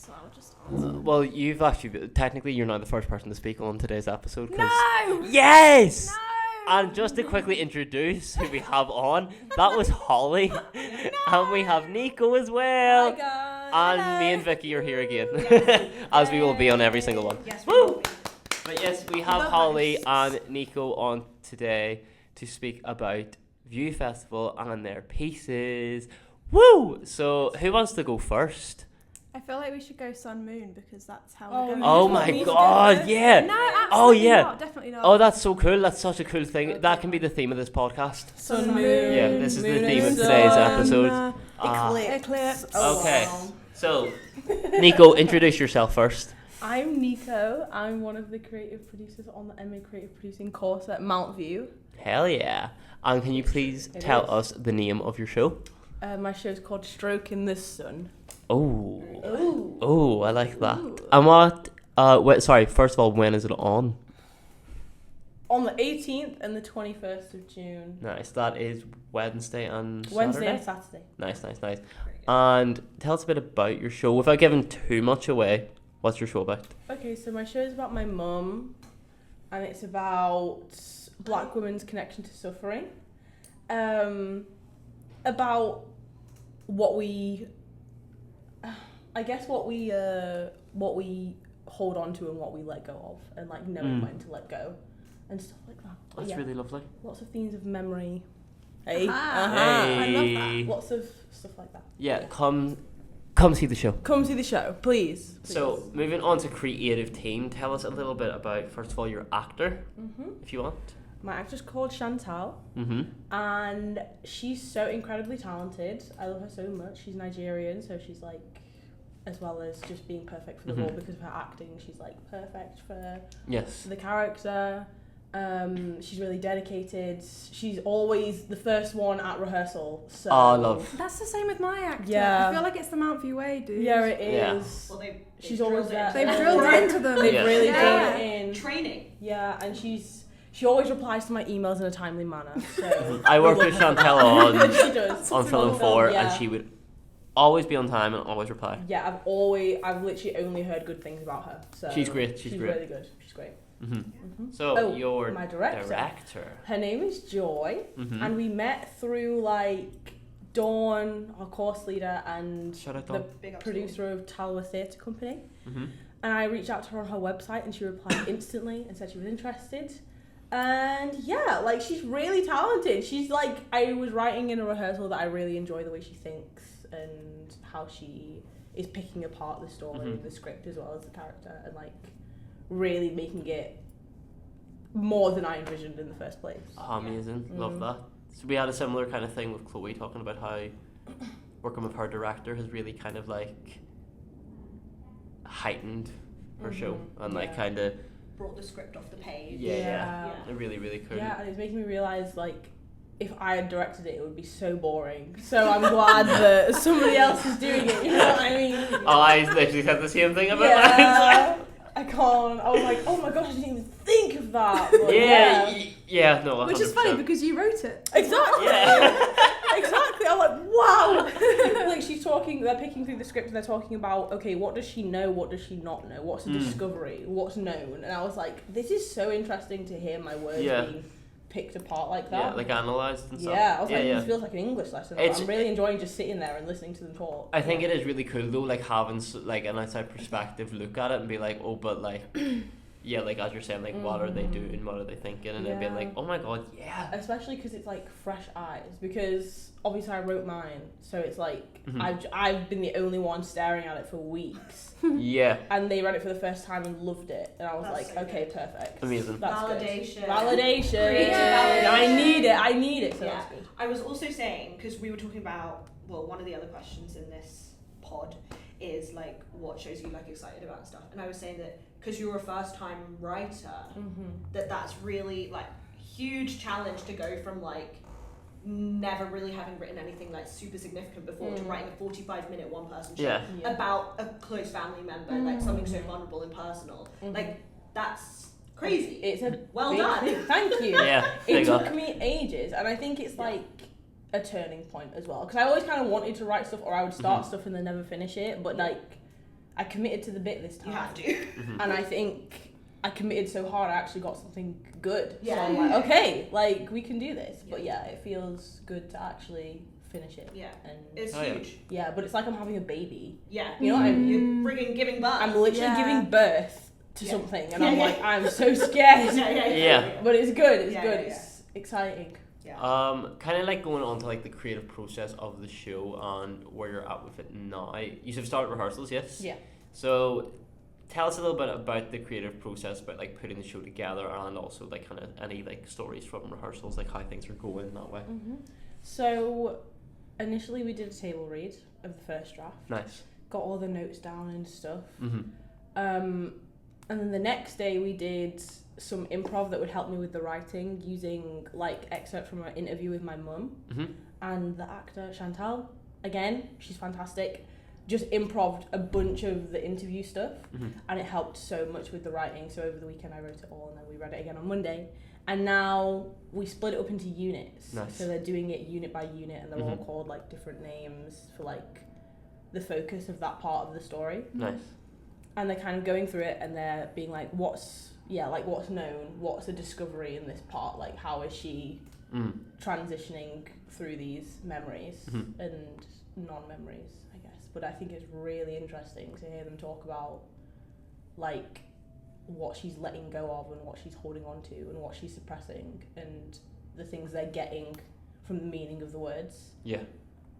so I'll just answer. Well, you've actually, technically, you're not the first person to speak on today's episode. No! Yes! No! And just to quickly introduce who we have on, that was Holly. No! And we have Nico as well. Hi guys. And Hello. me and Vicky are here again. As we will be on every single one. Yes, we will be. But yes, we have The Holly hosts. and Nico on today to speak about View Festival and their pieces. Woo! So, who wants to go first? I feel like we should go Sun Moon because that's how Oh, we're going. you Oh just my want me to god, go? yeah! No, absolutely Oh, yeah. not. Definitely not. Oh, that's so cool. That's such a cool thing. That can be the theme of this podcast. Sun, Moon. moon. Yeah, this is the moon theme of and today's sun. episode. Ah. Eclipse. Oh, Okay. wow. So, Nico, introduce yourself first. I'm Nico. I'm one of the creative producers on the MA Creative Producing course at Mountview. Hell yeah. And can you please It tell is. us the name of your show? My show's called Stroke in the Sun. Oh. Ooh. Oh, I like that. Ooh. And what, sorry, first of all, when is it on? On the 18th and the 21st of June. Nice. That is Wednesday and Wednesday and Saturday? Saturday. Nice. And tell us a bit about your show without giving too much away. What's your show about? Okay, so my show is about my mum, and it's about black women's connection to suffering. About what we, I guess what we hold on to and what we let go of, and like knowing when to let go, and stuff like that. But That's really lovely. lots of themes of memory. Hey, I love Hey. lots of stuff like that. Yeah, come see the show. Come see the show, please. So, moving on to creative team, tell us a little bit about, first of all, your actor, Mhm. if you want. My actor's called Chantal. Mm-hmm. And she's so incredibly talented. I love her so much. She's Nigerian, so she's like, as well as just being perfect for the role because of her acting, she's like perfect for Yes. the character. She's really dedicated. She's always the first one at rehearsal. So Oh, love. That's the same with my actor. Yeah. I feel like it's the Mountview way, dude. Yeah, it Yeah. is. Well, She's always there. They've drilled it into them. They've Yeah. really Yeah. drilled it in. Training. Yeah, and she always replies to my emails in a timely manner. So I worked with Chantal on she does. Film 4, yeah. and she would always be on time and always reply. Yeah, I've literally only heard good things about her. So She's great, she's great. really good. She's great. So, Oh, your my director. Her name is Joy, and we met through like Dawn, our course leader, and Shout out the Dawn. Big up producer of Talwa Theatre Company. Mm-hmm. And I reached out to her on her website, and she replied instantly and said she was interested. And yeah, like she's really talented. She's like, I was writing in a rehearsal that I really enjoy the way she thinks and how she is picking apart the story, the script as well as the character, and like really making it more than I envisioned in the first place. Oh, amazing. Love that. So we had a similar kind of thing with Chloe talking about how working with her director has really kind of like heightened her show and like kind of Brought the script off the page. yeah. Really, really cool. Yeah, and it's making me realise like if I had directed it, it would be so boring. So I'm glad that somebody else is doing it. You know what I mean? Oh, I literally said the same thing about Yeah, I can't. I was like, oh my gosh, I didn't even think of that. But yeah, no, 100%. Which is funny because you wrote it. Exactly. Yeah. Exactly. I'm like, wow. Like they're picking through the script and they're talking about, okay, what does she know? What does she not know? What's a discovery? What's known? And I was like, this is so interesting to hear my words being picked apart like that. Yeah, like analysed and stuff. Yeah, I was like, this feels like an English lesson. But It's- I'm really enjoying just sitting there and listening to them talk. I think it is really cool though, like having like an outside perspective look at it and be like, oh, but like, yeah, like as you're saying, like what are they doing, what are they thinking, and then being like, oh my god, yeah. Especially because it's like fresh eyes. Because obviously I wrote mine, so it's like Mm-hmm. I've been the only one staring at it for weeks, Yeah, and they read it for the first time and loved it, and I was That's like, so okay, good. perfect, Amazing. That's Validation. good. Validation. Creative Yeah. validation. I need it. So Yeah. that's good. I was also saying, because we were talking about, well, one of the other questions in this pod is like, what shows you like excited about and stuff. And I was saying that because you're a first time writer, that's really like huge challenge to go from like never really having written anything like super significant before to writing a 45-minute one person show Yeah. about a close family member, like something so vulnerable and personal. Like that's crazy. It's a Well big done. thing. Thank you. Yeah, It big took up. me ages, and I think it's like a turning point as well. Because I always kind of wanted to write stuff, or I would start stuff and then never finish it. But like, I committed to the bit this time. You have to. Mhm. And I think I committed so hard I actually got something good. Yeah. So I'm like, okay, like we can do this. But yeah, it feels good to actually finish it. Yeah. And It's Oh, yeah. huge. yeah, but it's like I'm having a baby. Yeah. You know what I mean? You're frigging giving birth. I'm literally Yeah. giving birth to Yeah. something, and I'm like, I'm so scared. Yeah. But it's good. It's Yeah, good. yeah, It's exciting. Yeah. Kind of like going on to like the creative process of the show and where you're at with it now. You have started rehearsals, yes? Yeah. So tell us a little bit about the creative process, about like putting the show together, and also like kind of any like stories from rehearsals, like how things are going that way. So initially we did a table read of the first draft. Nice. Got all the notes down and stuff. Mm-hmm. And then the next day we did some improv that would help me with the writing, using like excerpt from an interview with my mum. Mm-hmm. And the actor Chantal, again, she's fantastic, just improv'd a bunch of the interview stuff, Mm-hmm. and it helped so much with the writing. So over the weekend I wrote it all, and then we read it again on Monday, and now we split it up into units. Nice. So they're doing it unit by unit, and they're all Mhm. called like different names for like the focus of that part of the story. Nice. And they're kind of going through it, and they're being like, what's known, what's a discovery in this part, like how is she transitioning through these memories Mhm. and non-memories, I guess. But I think it's really interesting to hear them talk about like what she's letting go of and what she's holding on to and what she's suppressing and the things they're getting from the meaning of the words. Yeah.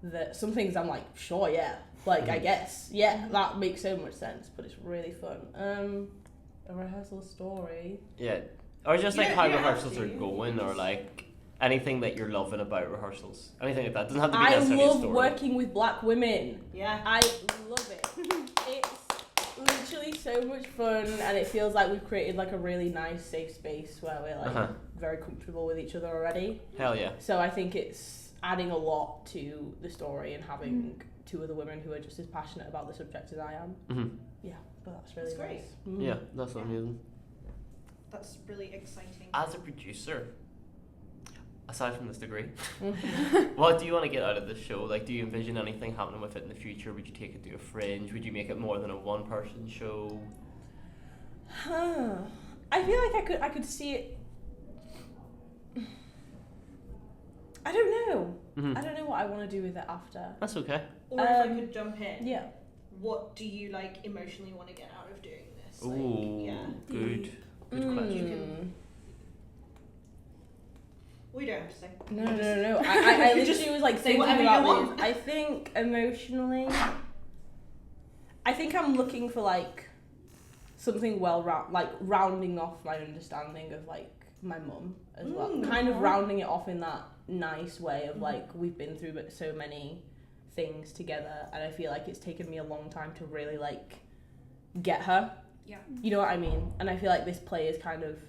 That some things I'm like, sure, yeah, like I Mhm. guess, yeah, that makes so much sense, but it's really fun. A rehearsal story. Yeah. Or just like Yeah, how yeah, rehearsals are absolutely. going, or like anything that you're loving about rehearsals. Anything like that. Doesn't have to be I necessarily a love story. working with black women. Yeah. I love it. It's literally so much fun, and it feels like we've created like a really nice safe space where we're like Uh-huh. very comfortable with each other already. Hell yeah. So I think it's adding a lot to the story, and having two other women who are just as passionate about the subject as I am. Mm-hmm. Yeah, but that's really That's great. nice. Yeah, that's amazing. That's really exciting. As a producer, aside from this degree, Mhm. what do you want to get out of this show? Like, do you envision anything happening with it in the future? Would you take it to a fringe? Would you make it more than a one-person show? I feel like I could see it. I don't know. Mm-hmm. I don't know what I want to do with it after. That's okay. Or if I Um, could jump in, Yeah. what do you like emotionally want to get out of doing this? Like, Ooh, yeah. good question. Mm. We don't have to say. No. I Just literally was like say thinking whatever you about want. this. I think emotionally, I think I'm looking for like something rounding off my understanding of like my mum as well. Kind of rounding it off in that nice way of like we've been through so many things together, and I feel like it's taken me a long time to really like get her. Yeah. You know what I mean? And I feel like this play is kind of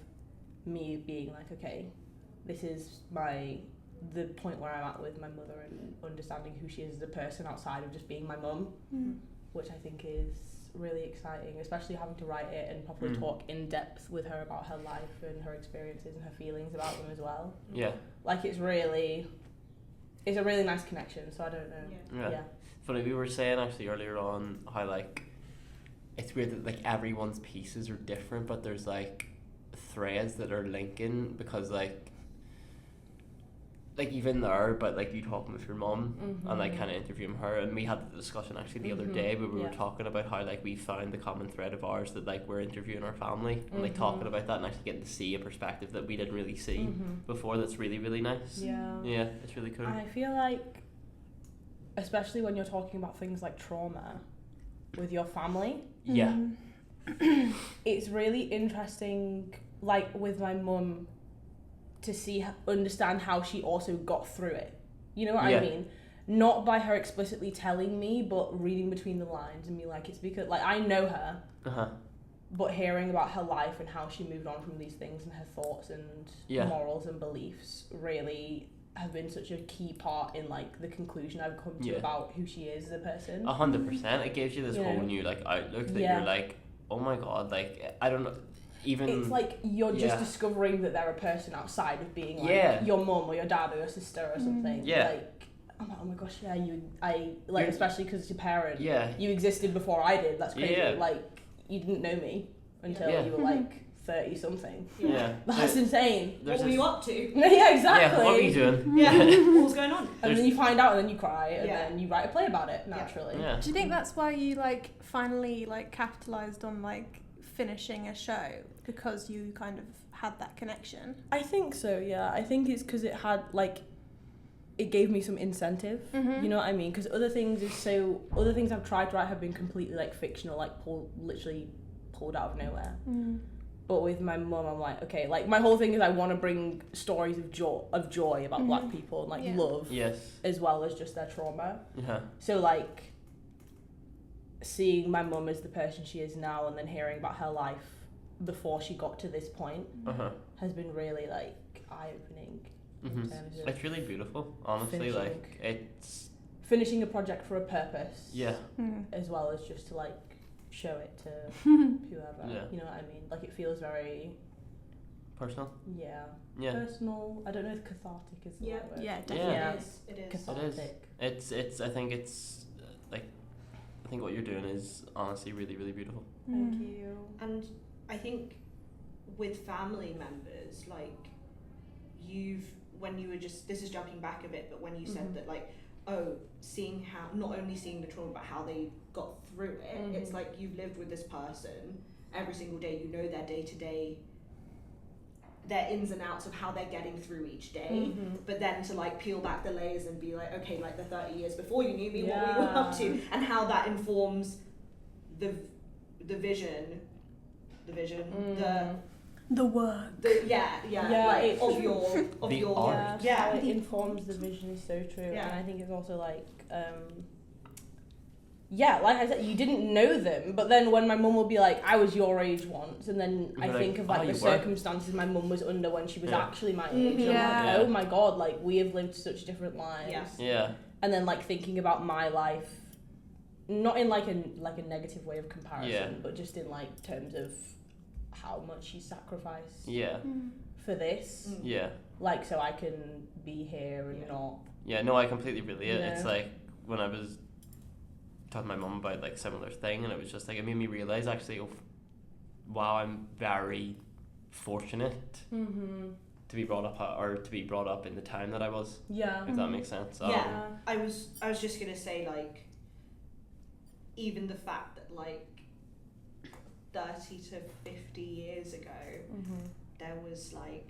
me being like, okay, this is the point where I'm at with my mother and understanding who she is as a person outside of just being my mum, which I think is really exciting, especially having to write it and properly talk in depth with her about her life and her experiences and her feelings about them as well. Yeah. Like it's a really nice connection, so I don't know. Yeah. Funny, we were saying actually earlier on how like it's weird that like everyone's pieces are different, but there's like threads that are linking because like even there, but like you talking with your mum and like kind of interviewing her, and we had the discussion actually the other day where we were talking about how like we found the common thread of ours that like we're interviewing our family and like talking about that and actually getting to see a perspective that we didn't really see before. That's really, really nice. Yeah, it's really cool. And I feel like, especially when you're talking about things like trauma with your family, Yeah. it's really interesting, like with my mum, to understand how she also got through it. You know what I mean? Not by her explicitly telling me, but reading between the lines and be like, it's because, like, I know her, but hearing about her life and how she moved on from these things and her thoughts and morals and beliefs really have been such a key part in, like, the conclusion I've come to about who she is as a person. 100%. It gives you this whole new, like, outlook that you're like, oh my god, like, I don't know. Even it's like you're just discovering that they're a person outside of being like your mum or your dad or your sister or something. Yeah. Like I'm like, oh my gosh, yeah, especially because it's your parent. Yeah. You existed before I did. That's crazy. Yeah. Like, you didn't know me until Yeah. you were like 30 something. Yeah. That's insane. What were you up to? Yeah, exactly. Yeah, what were you doing? Yeah, what was going on? And then you find out, and then you cry, and Yeah. then you write a play about it naturally. Yeah. Do you think that's why you like finally like capitalized on like finishing a show, because you kind of had that connection? I think so. Yeah, I think it's because it had like, it gave me some incentive. Mm-hmm. You know what I mean? Because other things I've tried to write have been completely like fictional, like literally pulled out of nowhere. Mm. But with my mum, I'm like, okay, like my whole thing is I want to bring stories of joy about black people and like Yeah. love, Yes. as well as just their trauma. Yeah. So like, seeing my mum as the person she is now, and then hearing about her life before she got to this point, has been really like eye-opening. Mm-hmm. In terms of It's really beautiful, honestly. finishing. Like, it's finishing a project for a purpose. yeah. As well as just to like show it to whoever. Yeah. You know what I mean? Like, it feels very Personal. yeah. Yeah. Personal. I don't know if cathartic is the Yeah. right word. Yeah, Yeah. definitely. Yeah. It is. It is. Cathartic. It's. I think it's like. I think what you're doing is honestly really, really beautiful. Thank you. And I think with family members, like, when you were just, this is jumping back a bit, but when you said that, like, seeing how, not only seeing the trauma, but how they got through it, it's like you've lived with this person every single day, you know their day-to-day, their ins and outs of how they're getting through each day, but then to like peel back the layers and be like, okay, like the 30 years before you knew me, what we were up to, and how that informs the vision, The work. Like, of your The art. how it informs the vision is so true. Yeah. And I think it's also like like I said, you didn't know them, but then when my mum will be like, I was your age once, and then I You're think like, of like "Oh, the you were?" circumstances my mum was under when she was Yeah. actually my age. And Yeah. I'm like, oh my god, like we have lived such different lives. Yes. Yeah. And then like thinking about my life, not in like a negative way of comparison, Yeah. but just in like terms of how much she sacrificed Yeah. for this, Yeah. like so I can be here and not. Yeah. No, I completely relate. Yeah. It's like when I was talking to my mum about like similar thing, and it was just like, it made me realize actually, wow, I'm very fortunate to be brought up in the time that I was. Yeah. If that makes sense. Yeah. I was just gonna say, like, even the fact that like 30 to 50 years ago there was like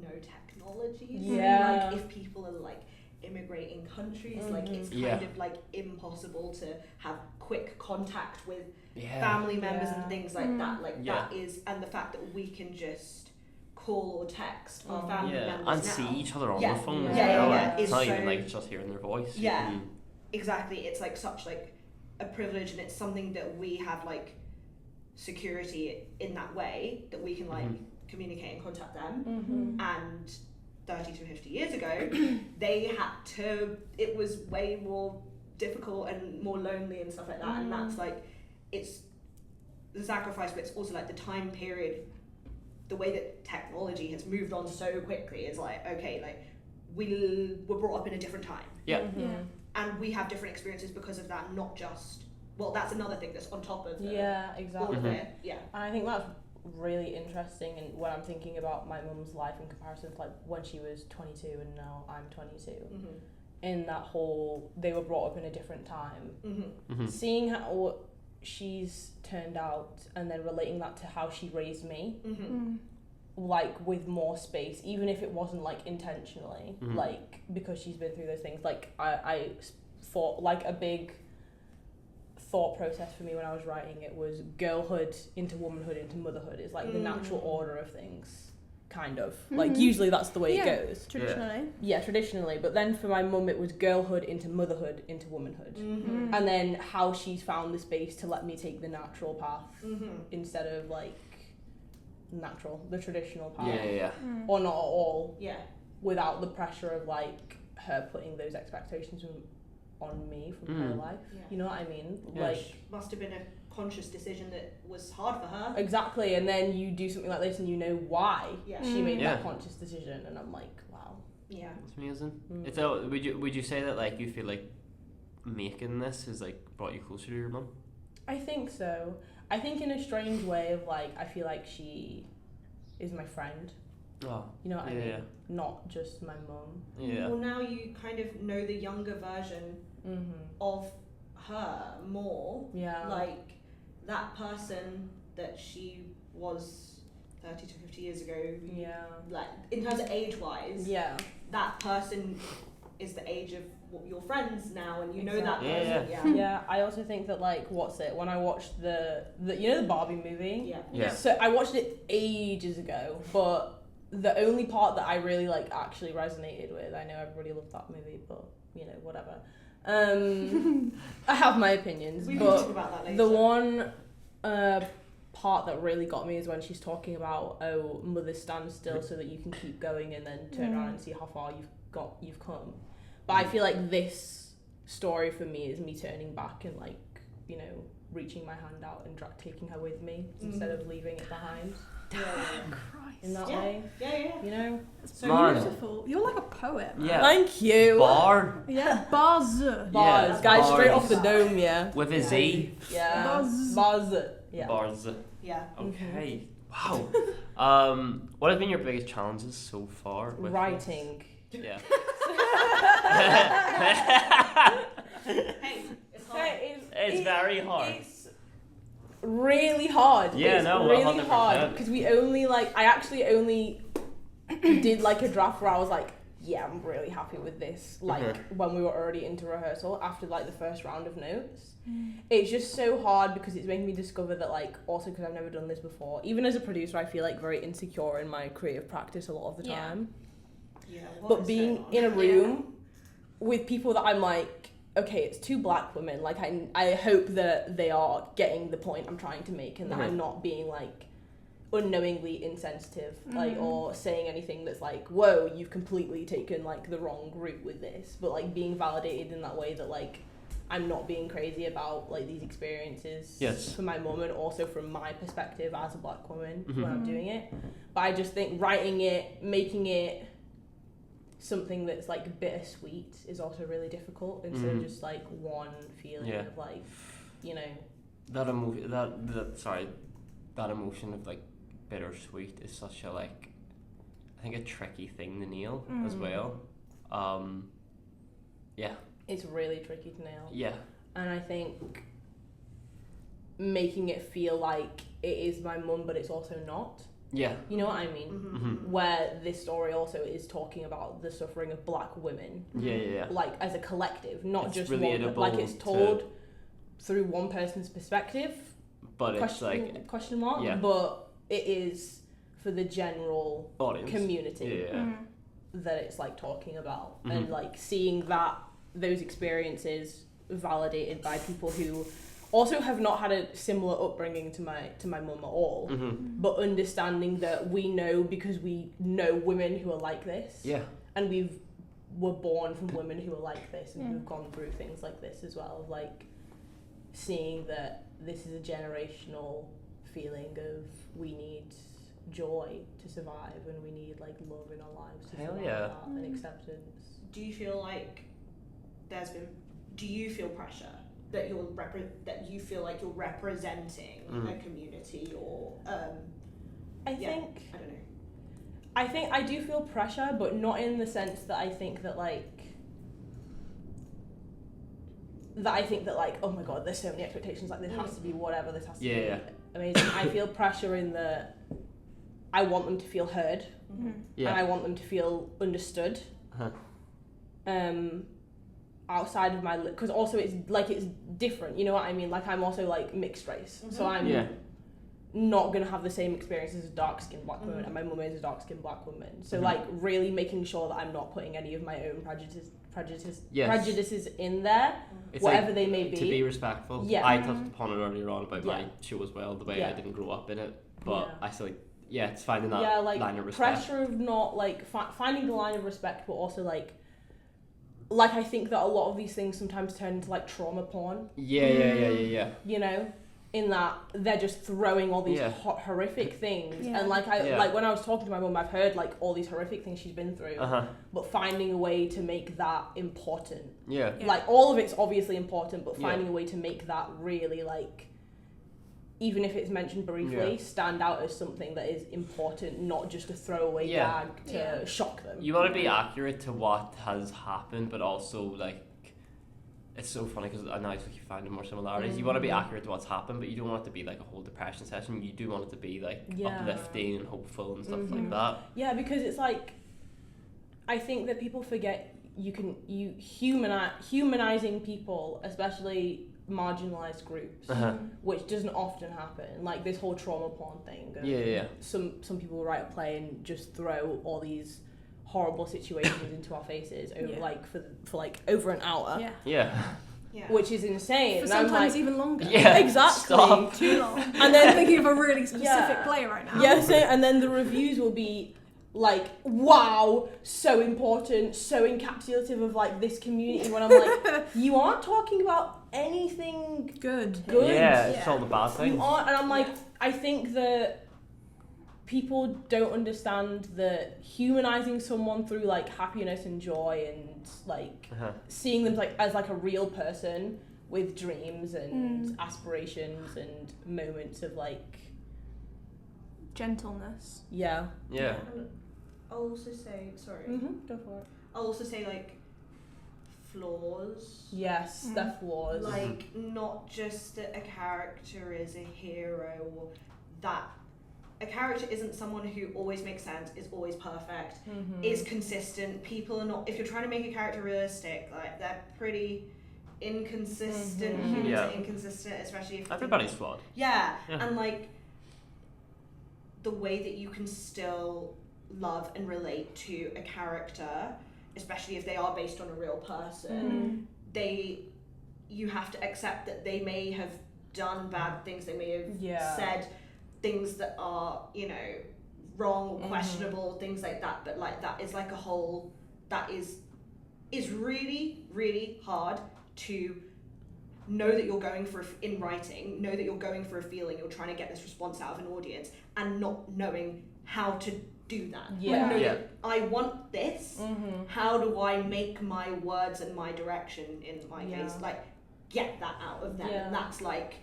no technologies. Yeah. Like, if people are like immigrating countries, like it's Yeah. kind of like impossible to have quick contact with Yeah. family members Yeah. and things like that. Like Yeah. that is, and the fact that we can just call or text our family Yeah. members And now. see each other on Yeah. the phone as Yeah, well. yeah, Like, yeah. it's It's not even so- like just hearing their voice. You Yeah. can- Exactly, it's like such like a privilege, and it's something that we have like security in that way that we can like communicate and contact them. And 30 to 50 years ago they had to, it was way more difficult and more lonely and stuff like that, and that's like, it's the sacrifice, but it's also like the time period, the way that technology has moved on so quickly is like, okay, like we were brought up in a different time. Yeah. And we have different experiences because of that, not just, well, that's another thing that's on top of the, Yeah, all exactly. of it. Yeah. And I think that's really interesting, and when I'm thinking about my mum's life in comparison to like when she was 22 and now I'm 22, in that whole, they were brought up in a different time, seeing how she's turned out and then relating that to how she raised me, like with more space, even if it wasn't like intentionally, like because she's been through those things. Like I thought, like a big thought process for me when I was writing it was girlhood into womanhood into motherhood is like the natural order of things, kind of like usually that's the way it goes traditionally, but then for my mum it was girlhood into motherhood into womanhood, and then how she's found the space to let me take the natural path instead of like the traditional path, or not at all, without the pressure of like her putting those expectations on me from her life. You know what I mean? Yes. Like, must have been a conscious decision that was hard for her. exactly, and then you do something like this and you know why she made Yeah. that conscious decision, and I'm like, wow, Yeah. It's amazing. It's would you say that like you feel like making this has like brought you closer to your mum? I think so. I think in a strange way of like, I feel like she is my friend. Oh. You know what I mean? Yeah. Not just my mum. Yeah. Well, now you kind of know the younger version of her more. Yeah. Like that person that she was 30 to 50 years ago. Yeah. Like in terms of age-wise. Yeah. That person is the age of your friends now, and you know that Exactly. person. Yeah. I also think that like, when I watched the you know the Barbie movie? Yeah. So I watched it ages ago, but the only part that I really like actually resonated with, I know everybody loved that movie, but you know, whatever. I have my opinions, We can but talk about that later. the one part that really got me is when she's talking about, mother, stand still so that you can keep going and then turn around and see how far you've come. But I feel like this story for me is me turning back and like, you know, reaching my hand out and taking her with me instead of leaving it behind. In that way. Yeah. You know? It's so Man. beautiful. You're like a poet. Man. Yeah. Thank you. Bar Yeah, bars. Bars. Yeah, Guys, straight bars. off the dome, yeah. with a Z. Yeah. Bars. Bars. Yeah. Bars. Yeah. Okay. Wow. What have been your biggest challenges so far? With Writing. this? Yeah. Hey, it's hard. It's very hard. It's really hard. Yeah, it's no, really 100%. hard because I actually only did like a draft where I was like, yeah, I'm really happy with this. Like when we were already into rehearsal after like the first round of notes. It's just so hard because it's making me discover that like, also because I've never done this before, even as a producer, I feel like very insecure in my creative practice a lot of the time. Yeah. But being in a room with people that I'm like, okay, it's two black women, like I hope that they are getting the point I'm trying to make and that I'm not being like unknowingly insensitive, like, or saying anything that's like, whoa, you've completely taken like the wrong route with this, but like being validated in that way that like I'm not being crazy about like these experiences for my mum and also from my perspective as a black woman when I'm doing it. But I just think writing it, making it something that's like bittersweet is also really difficult instead of just like one feeling of like, you know, that emotion of like bittersweet is such a like, I think a tricky thing to nail as well. it's really tricky to nail. Yeah. And I think making it feel like it is my mum but it's also not. Yeah. You know what I mean? Where this story also is talking about the suffering of black women. Yeah. Like as a collective, not It's just relatable one. Like it's told through one person's perspective. But it's like question mark. Yeah. But it is for the general audience community that it's like talking about and like seeing those experiences validated by people who also have not had a similar upbringing to my mum at all, but understanding that we know because we know women who are like this, and we're born from women who are like this and who've gone through things like this as well, like seeing that this is a generational feeling of we need joy to survive and we need like love in our lives to survive that and acceptance. Do you feel like do you feel pressure that you feel like you're representing a community or I think I think I do feel pressure, but not in the sense that I think that oh my god, there's so many expectations, like this has to be whatever, this has to be amazing. I feel pressure in that I want them to feel heard and I want them to feel understood. Outside of my because also it's different, you know what I mean, like I'm also like mixed race, so I'm not gonna have the same experience as a dark-skinned black woman, and my mum is a dark-skinned black woman, so like really making sure that I'm not putting any of my own prejudices in there, it's whatever like, they may be, to be respectful. I touched upon it earlier on about my show as well, the way I didn't grow up in it, but I still it's finding that line of respect. Pressure of not like finding the line of respect, but also like I think that a lot of these things sometimes turn into like trauma porn. Yeah. You know, in that they're just throwing all these horrific things. Yeah. And like like when I was talking to my mum, I've heard like all these horrific things she's been through, but finding a way to make that important. Yeah. Like all of it's obviously important, but finding a way to make that really like, even if it's mentioned briefly, stand out as something that is important, not just a throwaway gag to shock them. You want to be accurate to what has happened, but also like, it's so funny because I know you finding more similarities. You want to be accurate to what's happened, but you don't want it to be like a whole depression session. You do want it to be like uplifting and hopeful and stuff like that. Yeah, because it's like, I think that people forget you humanizing people, especially marginalized groups, which doesn't often happen. Like this whole trauma porn thing. Some people write a play and just throw all these horrible situations into our faces over like for like over an hour. Yeah. Which is insane. For sometimes even longer. Yeah. Exactly. Stop. Too long. And then thinking of a really specific play right now. Yeah, and then the reviews will be like, wow, so important, so encapsulative of like this community, when I'm like, you aren't talking about anything good. Yeah, it's all the bad things. You aren't, and I'm like, I think that people don't understand that humanizing someone through like happiness and joy and like seeing them like as like a real person with dreams and aspirations and moments of like gentleness. Yeah. I'll also say, sorry. Go for it. I'll also say like flaws. Yes, their flaws. Like not just that a character is a hero, or that a character isn't someone who always makes sense, is always perfect, is consistent. People are not, if you're trying to make a character realistic, like they're pretty inconsistent. Humans are inconsistent, especially if everybody's flawed. Yeah, and like the way that you can still love and relate to a character, especially if they are based on a real person, you have to accept that they may have done bad things, they may have said things that are, you know, wrong or questionable, things like that, but like that is like a whole, that is really, really hard to know that you're going for, in writing, know that you're going for a feeling, you're trying to get this response out of an audience, and not knowing how to do that. That I want this, how do I make my words and my direction, in my case, like get that out of them, and that's like,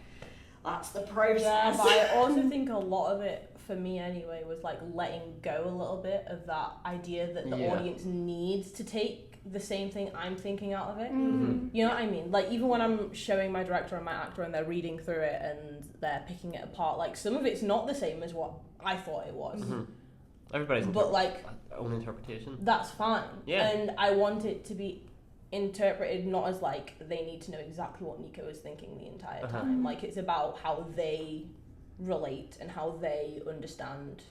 that's the process. Yeah, but I also think a lot of it, for me anyway, was like letting go a little bit of that idea that the audience needs to take the same thing I'm thinking out of it. You know what I mean? Like even when I'm showing my director and my actor and they're reading through it and they're picking it apart, like some of it's not the same as what I thought it was. Everybody's own interpretation. That's fine. Yeah. And I want it to be interpreted not as like they need to know exactly what Nico is thinking the entire time. Like it's about how they relate and how they understand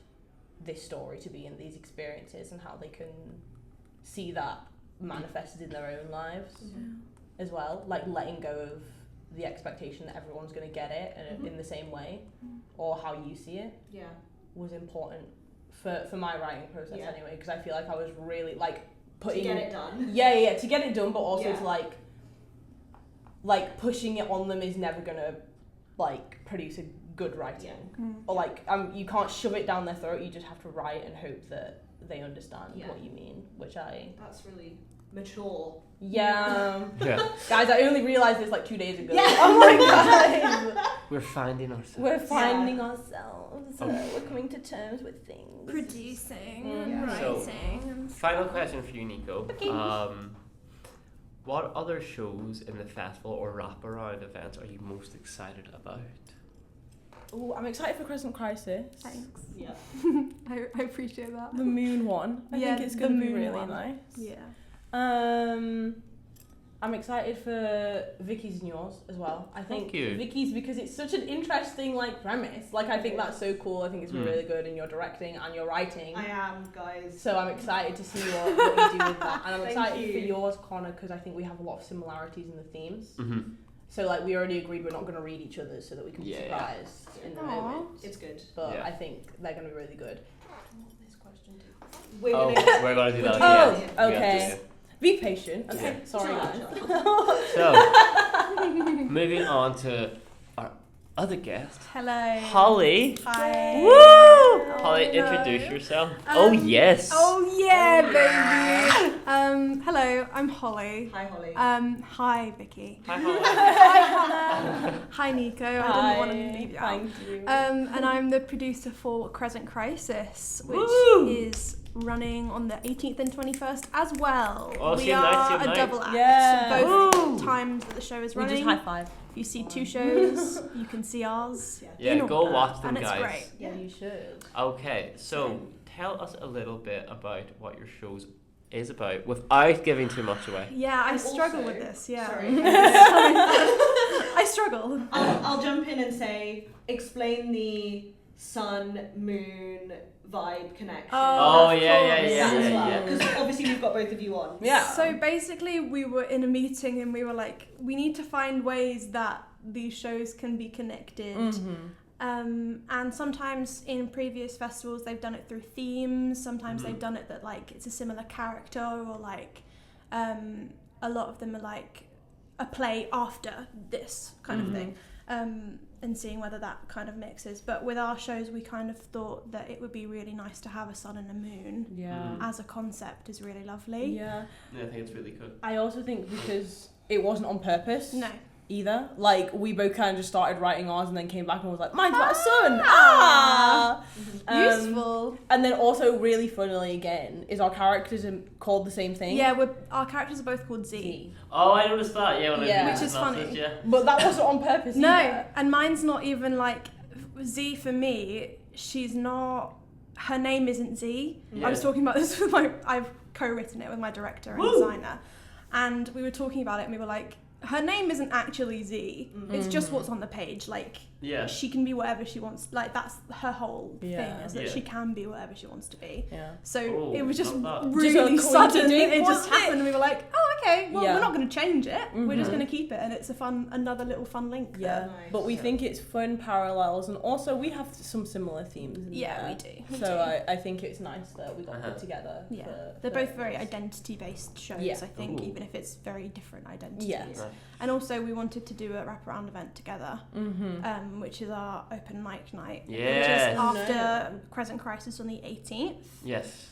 this story to be in these experiences and how they can see that manifested in their own lives as well. Like letting go of the expectation that everyone's going to get it in the same way or how you see it was important for my writing process anyway, because I feel like I was really like putting to get it done. To get it done, but also to like pushing it on them is never gonna like produce a good writing. Or like you can't shove it down their throat. You just have to write and hope that they understand what you mean. That's really mature. Yeah. Guys, I only realized this like 2 days ago. Yeah. Oh my guys. We're finding ourselves. We're coming to terms with things. Producing, writing. So, final question for you, Nico. What other shows in the festival or wraparound events are you most excited about? Oh, I'm excited for Crescent Crisis. Thanks. Yeah. I appreciate that. The moon one. I think it's going to be really nice. Yeah. I'm excited for Vicky's and yours as well. I think Vicky's, because it's such an interesting like premise. Like I think that's so cool. I think it's really good in your directing and your writing. I am, guys. So I'm excited to see what you do with that. And I'm excited for yours, Connor, because I think we have a lot of similarities in the themes. So like we already agreed we're not going to read each other's so that we can be surprised in the moment. It's good. But I think they're going to be really good. This question too. We're going to do that. Okay. Be patient. Okay, sorry guys. So, moving on to other guest, Hello. Holly. Hi. Woo! Oh, Holly, no. introduce yourself. Oh yes. Oh yeah, baby. Hello, I'm Holly. Hi, Holly. Hi Vicky. Hi, Holly. Hi Hannah. Hi Nico. I didn't want to leave you out. Thank you. And I'm the producer for Crescent Crisis, which Woo! is running on the 18th and 21st as well. Oh, we same night, are same a night. double act. Yeah. Both Woo! times that the show is We running. just high five. You see 2 shows. You can see ours. Yeah, in go order, watch them, and it's guys. great. Yeah, you should. Okay, so tell us a little bit about what your shows is about without giving too much away. Yeah, I And struggle also- with this. Yeah. Sorry. I struggle. I'll jump in and say, explain the sun, moon vibe connection. Oh, of yeah, course. yeah, That as yeah, well. Because obviously we've got both of you on. Yeah. So basically, we were in a meeting and we were like, we need to find ways that these shows can be connected. And sometimes in previous festivals, they've done it through themes. Sometimes they've done it that like it's a similar character, or like a lot of them are like a play after this kind of thing. And seeing whether that kind of mixes. But with our shows, we kind of thought that it would be really nice to have a sun and a moon Yeah. as a concept is really lovely. Yeah. Yeah, I think it's really good. I also think because it wasn't on purpose. No. Either. Like, we both kind of just started writing ours and then came back and was like, mine's about a sun! Ah! Useful. And then also, really funnily again, is our characters called the same thing. Yeah, our characters are both called Z. Oh, I noticed that. Yeah, when I Yeah. did Which the is synopsis, funny. Yeah. But that wasn't on purpose No, either. and mine's not even like Z for me. She's not. Her name isn't Z. Yeah. I was talking about this with I've co-written it with my director and Woo! designer, and we were talking about it, and we were like, her name isn't actually Z. It's just what's on the page. Like, Yeah. she can be whatever she wants. Like, that's her whole Yeah. thing, is that Yeah. she can be whatever she wants to be. Yeah. So Oh, it was just love that. really Just a sudden. coincidence, It just wasn't it? happened, and we were like, "Oh, okay. Well, Yeah. we're not going to change it. We're just Mhm. going to keep it, and it's another little fun link." Yeah. Nice. But we Yeah. think it's fun parallels, and also we have some similar themes. In Yeah, there. we do. We So do. I think it's nice that we got Uh-huh. put together. Yeah, for they're both very us. identity-based shows. Yeah. I think, Ooh. even if it's very different identities. Yeah. Nice. And also, we wanted to do a wraparound event together, Mm-hmm. which is our open mic night. Yes. Which is after No. Crescent Crisis on the 18th. Yes.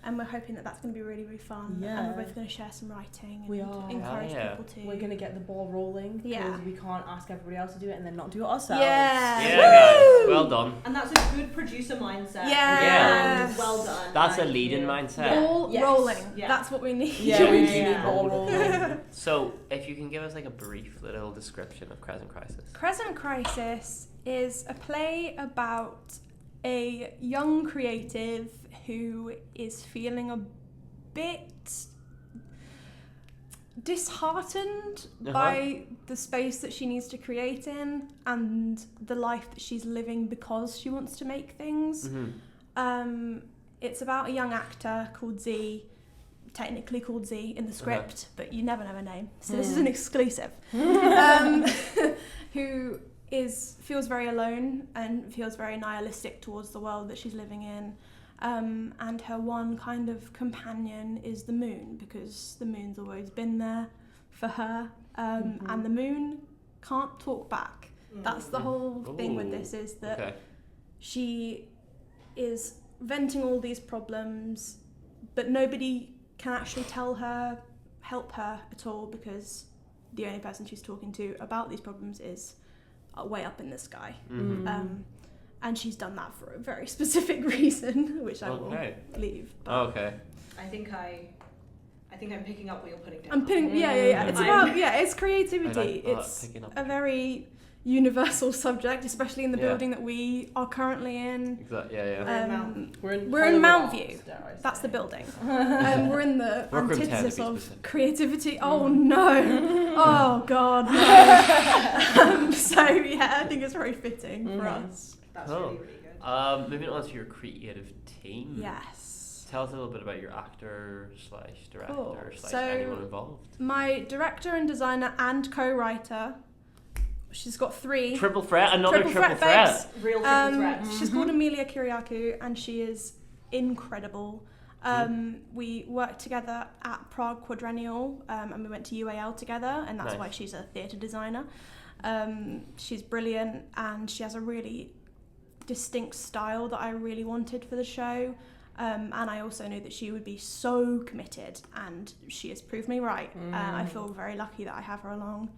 And we're hoping that that's going to be really, really fun. Yeah. And we're both going to share some writing and We are. encourage Yeah. people to. We're gonna get the ball rolling because Yeah. we can't ask everybody else to do it and then not do it ourselves. Yeah. Yeah, guys. Well done. And that's a good producer mindset. Yes. And well done. That's a Thank lead-in you. mindset. Ball Yes. rolling. Yeah. That's what we need. Yeah, we do Yeah. need ball rolling. So, if you can give us like a brief little description of Crescent Crisis. Crescent Crisis is a play about a young creative who is feeling a bit disheartened by the space that she needs to create in and the life that she's living because she wants to make things. It's about a young actor called Z, technically called Z in the script, but you never know her name, so this is an exclusive, who feels very alone and feels very nihilistic towards the world that she's living in. And her one kind of companion is the moon, because the moon's always been there for her, and the moon can't talk back. That's the whole thing with this, is that she is venting all these problems, but nobody can actually help her at all, because the only person she's talking to about these problems is way up in the sky. And she's done that for a very specific reason, which I will leave. But Okay. I think I'm picking up what you're putting down. I'm putting, yeah. It's about, it's creativity. I like that, It's picking up. a very universal subject, especially in the Yeah. building that we are currently in. Exactly. Yeah. We're in We're We're in Hollywood Mountview. Arts, dare I That's the say. building. We're in the Workroom 10 to antithesis be of specific. creativity. Oh no! Oh god! No. So yeah, I think it's very fitting for us. That's Oh. really, really good. Moving on to your creative team. Yes. Tell us a little bit about your actor / director Cool. / So- anyone involved. My director and designer and co-writer. She's got 3. Triple threat. Another triple babes. threat. Real triple threat. She's called Amelia Kyriakou, and she is incredible. We worked together at Prague Quadrennial, and we went to UAL together, and that's Nice. why she's a theatre designer. She's brilliant, and she has a really distinct style that I really wanted for the show. And I also knew that she would be so committed, and she has proved me right. I feel very lucky that I have her along.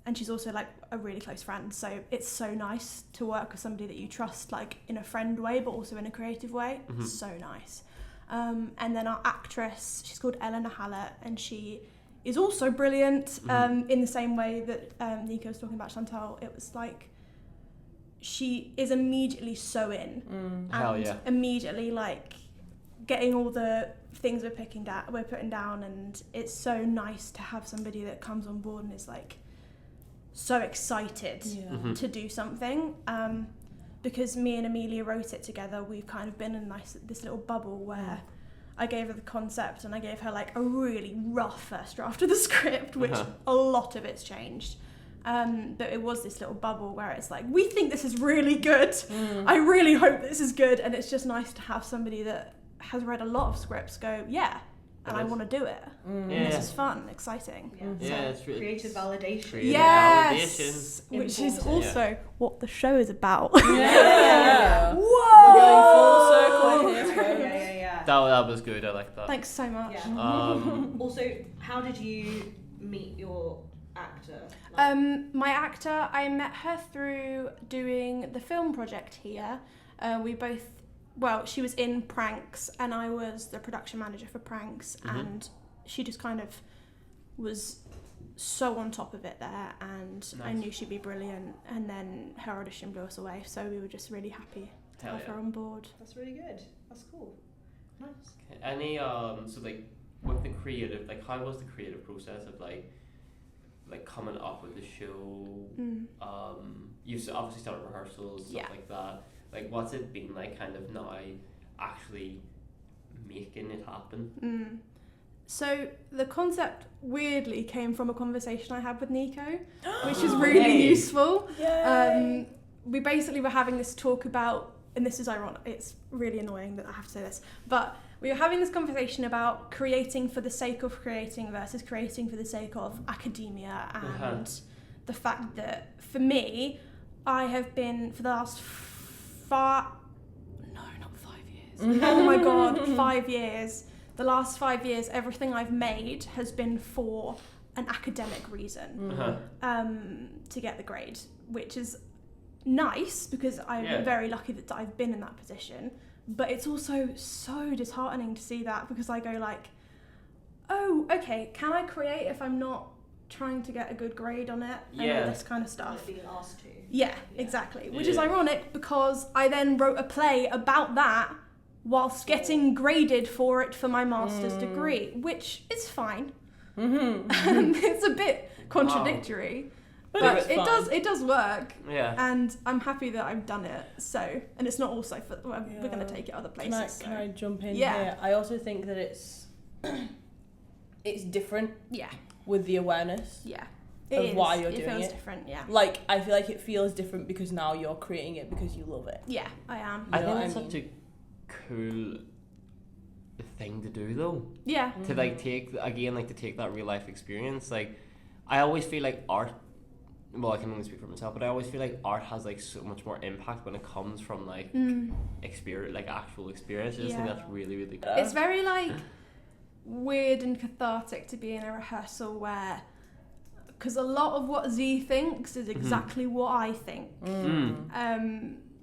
And she's also like a really close friend, so it's so nice to work with somebody that you trust, like in a friend way, but also in a creative way. So nice. And then our actress, she's called Eleanor Hallett, and she is also brilliant. In the same way that Nico was talking about Chantal, it was like she is immediately so in, and immediately like getting all the things we're putting down, and it's so nice to have somebody that comes on board and is like so excited to do something. Because me and Amelia wrote it together, we've kind of been in this little bubble where I gave her the concept and I gave her like a really rough first draft of the script, which a lot of it's changed. But it was this little bubble where it's like, we think this is really good. I really hope this is good. And it's just nice to have somebody that has read a lot of scripts go, and I want to do it. And this is fun, exciting. It's really creative validation. Yes, which is also what the show is about. Yeah. Whoa! We're going full circle here. That was good. I like that. Thanks so much. Also, how did you meet your actor? My actor, I met her through doing the film project here. She was in Pranks and I was the production manager for Pranks, and she just kind of was so on top of it there, and I knew she'd be brilliant, and then her audition blew us away, so we were just really happy to have her on board. That's really good. That's cool. Nice. Okay. Any so like with the creative, like how was the creative process of like coming up with the show? You've obviously started rehearsals, stuff like that. Like, what's it been like kind of now actually making it happen? So the concept weirdly came from a conversation I had with Nico, which is really useful. We basically were having this talk about, and this is ironic, it's really annoying that I have to say this, but we were having this conversation about creating for the sake of creating versus creating for the sake of academia, and the fact that for me, I have been for the last 5 years. Oh my god, 5 years. The last 5 years, everything I've made has been for an academic reason, to get the grade, which is nice because I'm very lucky that I've been in that position. But it's also so disheartening to see that, because I go like, oh, okay, can I create if I'm not trying to get a good grade on it and all this kind of stuff? Being asked to. Yeah, exactly. Which is ironic because I then wrote a play about that whilst getting graded for it for my master's degree, which is fine. It's a bit contradictory. But it does work. Yeah. And I'm happy that I've done it. So, and it's not also for, we're going to take it other places. Can I jump in here? I also think that it's different. Yeah. With the awareness. Yeah. Of why you're doing it. It feels different, Like, I feel like it feels different because now you're creating it because you love it. Yeah, I am. I think it's such a cool thing to do though. Yeah. To like take that real life experience. Like, I always feel like art, well, I can only speak for myself, but I always feel like art has like so much more impact when it comes from like experience, like actual experience. I just think that's really, really good. It's very like weird and cathartic to be in a rehearsal where, because a lot of what Z thinks is exactly what I think.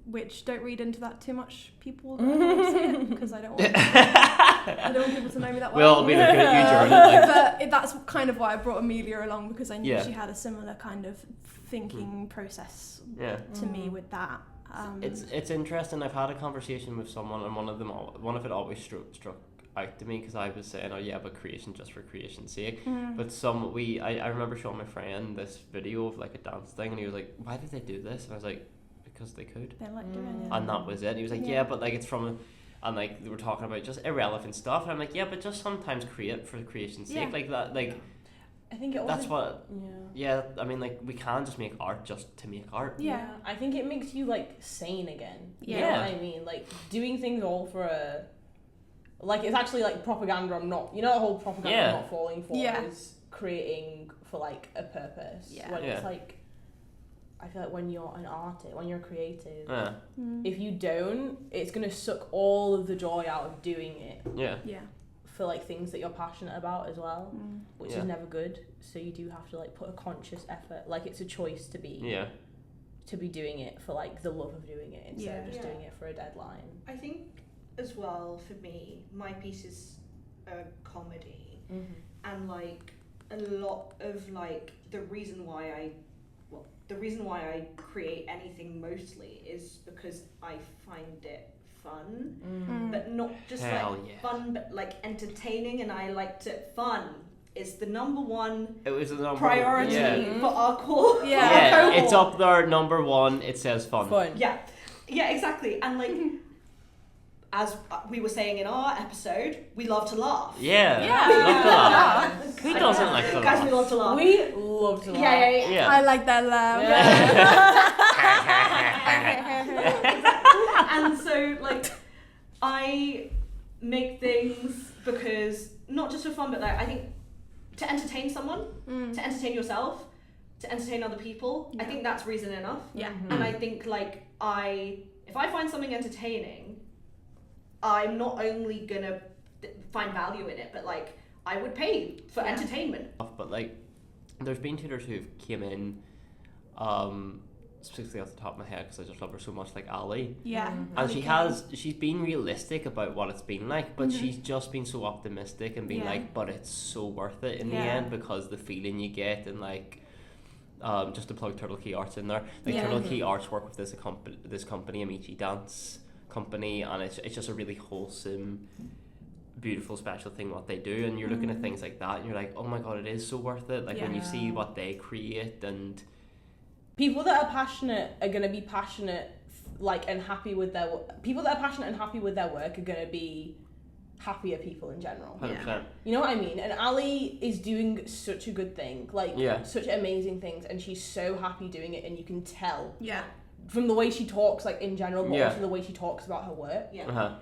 Which don't read into that too much, people that want to see it, because I don't want people to know me that well. We'll all be looking at you, Jordan. But that's kind of why I brought Amelia along, because I knew she had a similar kind of thinking process to me with that. It's interesting. I've had a conversation with someone, and one of it always struck out to me, because I was saying, but creation just for creation's sake. But I remember showing my friend this video of like a dance thing, and he was like, why did they do this? And I was like, because they could. They like doing it. And that was it. And he was like, but like it's from, and like they were talking about just irrelevant stuff, and I'm like, but just sometimes create for creation's sake, like that, like. I think it that's what. Yeah. I mean, like, we can't just make art just to make art. Yeah. I think it makes you like sane again. Yeah. You know what I mean? Like doing things all for a. Like, it's actually like propaganda. I'm not. You know, the whole propaganda I'm not falling for is creating for like a purpose. Yeah. When Yeah. it's like, I feel like when you're an artist, when you're creative, Yeah. if you don't, it's gonna suck all of the joy out of doing it Yeah. Yeah. for like things that you're passionate about as well, which Yeah. is never good. So you do have to like put a conscious effort, like it's a choice to be doing it for like the love of doing it instead of just doing it for a deadline. I think as well for me, my piece is a comedy, and like a lot of like the reason why I create anything mostly is because I find it fun, but not just fun, but like entertaining, and I liked it fun. Is the number one It was the number priority for our core. Yeah, it's up there, number one. It says fun. Yeah, exactly. And like, as we were saying in our episode, we love to laugh. Yeah. Love to laugh. Who doesn't like to laugh? Guys, we love to laugh. We love to laugh. Yeah. I like that laugh. And so, like, I make things because, not just for fun, but like, I think to entertain someone, to entertain yourself, to entertain other people, I think that's reason enough. Yeah. And I think, like, if I find something entertaining, I'm not only gonna find value in it, but like, I would pay for entertainment. But like, there's been tutors who've came in, specifically off the top of my head because I just love her so much, like Ali. Yeah. And she's been realistic about what it's been like, but she's just been so optimistic and been like, but it's so worth it in the end, because the feeling you get, and like, just to plug Turtle Key Arts in there, like Turtle Key Arts work with this company, Amici Dance Company, and it's just a really wholesome, beautiful, special thing what they do, and you're looking at things like that and you're like, oh my god, it is so worth it. Like when you see what they create, and people that are passionate are going to be passionate, like, and happy with their people that are passionate and happy with their work are going to be happier people in general. 100%. You know what I mean? And Ali is doing such a good thing, like such amazing things, and she's so happy doing it, and you can tell from the way she talks, like in general, but also the way she talks about her work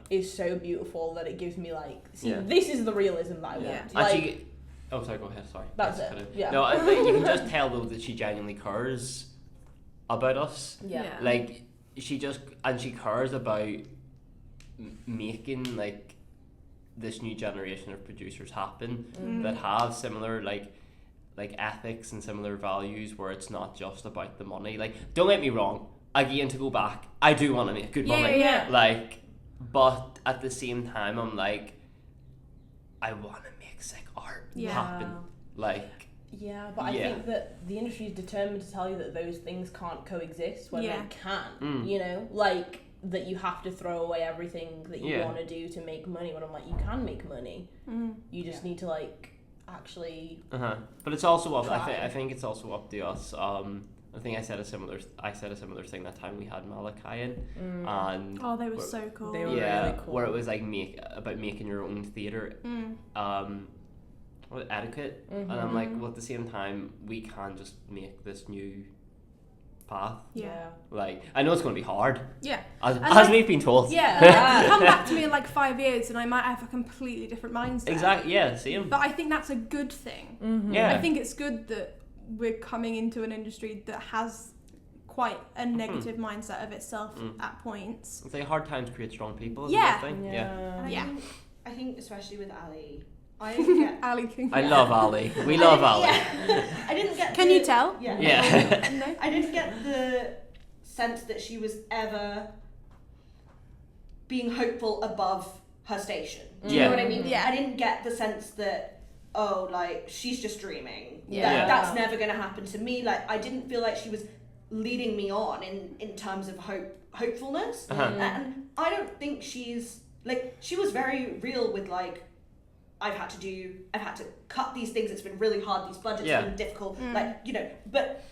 is so beautiful that it gives me like, see, this is the realism that I want. Like, oh, sorry, go ahead. Sorry. That's it. Yeah. No, you can just tell though that she genuinely cares about us. Like she cares about making like this new generation of producers happen that have similar like ethics and similar values, where it's not just about the money. Like, don't get me wrong, again, to go back, I do want to make good money. Like, but at the same time, I'm like, I want to make sick art happen. Like, but I think that the industry is determined to tell you that those things can't coexist when they can. You know, like that you have to throw away everything that you want to do to make money. When I'm like, you can make money. You just need to like actually. But it's also up. I think it's also up to us. I think I said a similar thing that time we had Malachi in, and they were so cool. They were really cool. Where it was like about making your own theatre, etiquette, and I'm like, well, at the same time, we can just make this new path. Like, I know it's going to be hard. As like, we've been told. Come back to me in like 5 years and I might have a completely different mindset. Exactly. Yeah. Same. But I think that's a good thing. I think it's good that we're coming into an industry that has quite a negative mindset of itself at points. It's like hard times create strong people. I think especially with Ali, I didn't get Ali King. I love Ali. We love Ali. I didn't get. Can you tell? Yeah. No? I didn't get the sense that she was ever being hopeful above her station. Do you know what I mean? I didn't get the sense that, oh, like, she's just dreaming. That's never going to happen to me. Like, I didn't feel like she was leading me on in terms of hopefulness. And I don't think she's, like, she was very real with, like, I've had to cut these things, it's been really hard, these budgets have been difficult, like, you know, but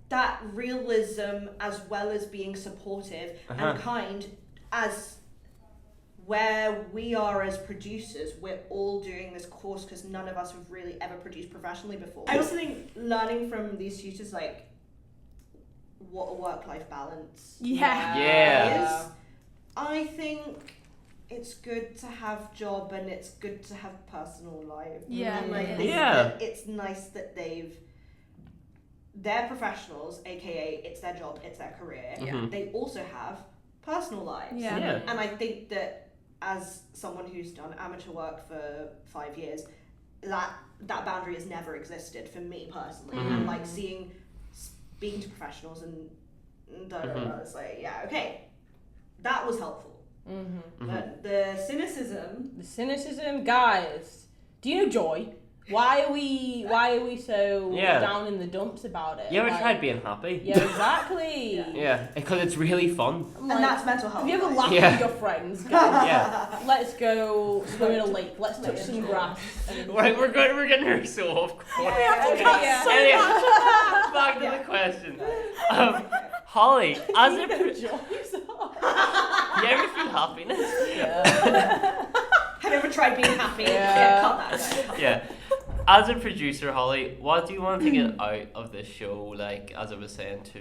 that realism, as well as being supportive and kind, as where we are as producers, we're all doing this course because none of us have really ever produced professionally before. I also think learning from these tutors, like, what a work-life balance is. I think it's good to have job and it's good to have personal life. Yeah. And like, it's nice that they're professionals, aka it's their job, it's their career. Yeah. They also have personal lives. Yeah. And I think that as someone who's done amateur work for 5 years, that boundary has never existed for me personally. And like speaking to professionals and it's like, yeah, okay, that was helpful. But the cynicism, guys, do you know Joy? Why are we so down in the dumps about it? You ever tried being happy? Yeah, exactly. Yeah, because it's really fun. And that's mental health. Have you ever laughed with your friends? Guys? Let's go swim in a lake. Let's touch some grass. Right, we're getting her so off course. We have to cut so much. Back to the question. Holly, as a you ever feel happiness? Have you ever tried being happy? Cut that. Yeah. As a producer, Holly, what do you want to get out of this show? Like, as I was saying to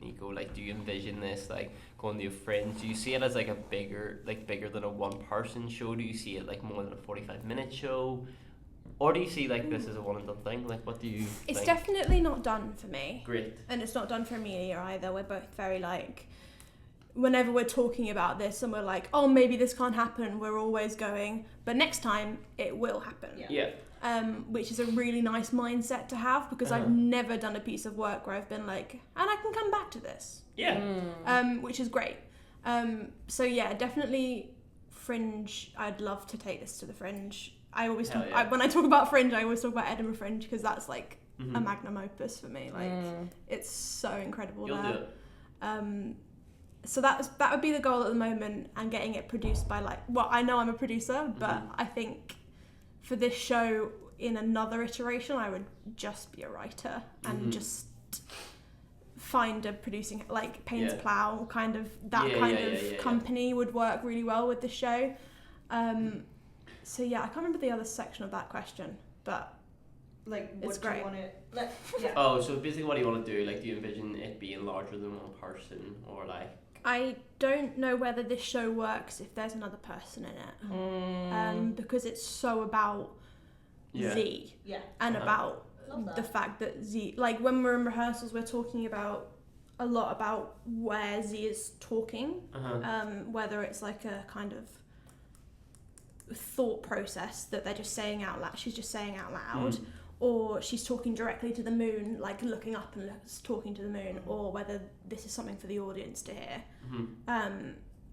Nico, like, do you envision this like going to a Fringe? Do you see it as like bigger than a one-person show? Do you see it like more than a 45-minute show? Or do you see like this as a one and done thing? Like, what do you It's think? definitely not done for me. Great. And it's not done for Amelia either. We're both very like, whenever we're talking about this and we're like, oh, maybe this can't happen, we're always going, but next time it will happen. Yeah. Which is a really nice mindset to have, because I've never done a piece of work where I've been like, and I can come back to this. Yeah. Which is great. So yeah, definitely Fringe. I'd love to take this to the Fringe. I always talk, when I talk about Fringe, I always talk about Edinburgh Fringe, because that's like a magnum opus for me. Like it's so incredible. You'll there. do it. So that would be the goal at the moment, and getting it produced by like, well, I know I'm a producer, but I think for this show in another iteration, I would just be a writer and just find a producing, like Payne's Plough, kind of company would work really well with the show. So yeah, I can't remember the other section of that question, but like, what it's do great. you want to? Like, yeah. Oh, so basically, what do you want to do? Like, do you envision it being larger than one person, or like? I don't know whether this show works if there's another person in it, because it's so about Z, and about the fact that Z, like when we're in rehearsals, we're talking about a lot about where Z is talking, whether it's like a kind of thought process that they're just saying out loud, she's just saying out loud, or she's talking directly to the moon, like looking up and talking to the moon, or whether this is something for the audience to hear.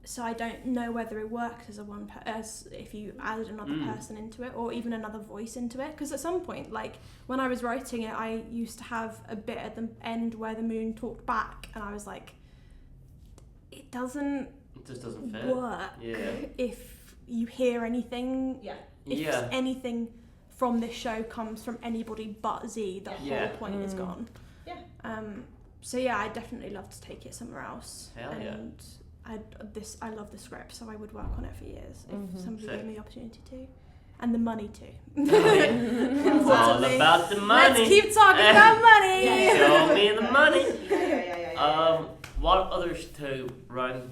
So I don't know whether it works as if you added another person into it, or even another voice into it, because at some point, like when I was writing it, I used to have a bit at the end where the moon talked back, and I was like, it just doesn't fit. work if you hear anything, if anything from this show comes from anybody but Z, the whole point is gone. So yeah, I'd definitely love to take it somewhere else. I love the script, so I would work on it for years if somebody gave me the opportunity to, and the money too. It's all about the money. Let's keep talking about money. Show me the money. What others, to run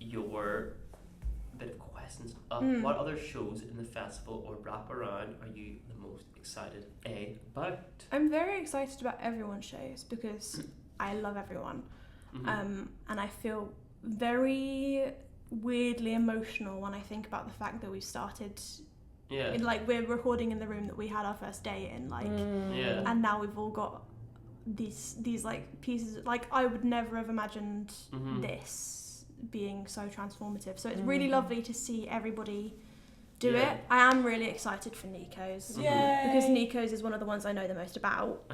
your bit of questions up, what other shows in the festival or wrap around are you the most excited about? I'm very excited about everyone's shows, because I love everyone, and I feel very weirdly emotional when I think about the fact that we started like we're recording in the room that we had our first day in, like and now we've all got these like pieces, like I would never have imagined this being so transformative, so it's really lovely to see everybody do it. I am really excited for Nico's, because Nico's is one of the ones I know the most about.